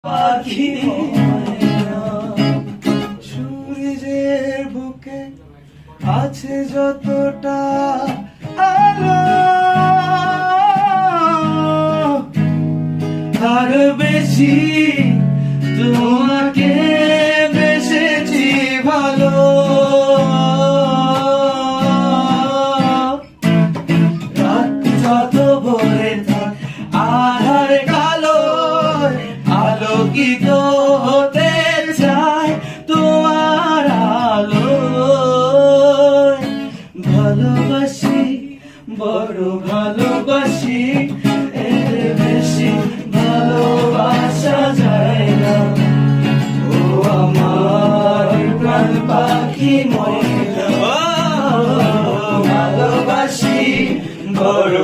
পাখি সূর্যের বুকে আছে যতটা আলো, তার বেশি তোমাকে বেসেছি ভালো। রাত যত ভরে থাক আধার কালো, আলোকিত হতে চায় তোমার আলো। ভালোবাসি বড় ভালোবাসি, এর বেশি ভালোবাসা যায় না। ও আমার প্রাণ পাখি ময়না, ভালোবাসি বড়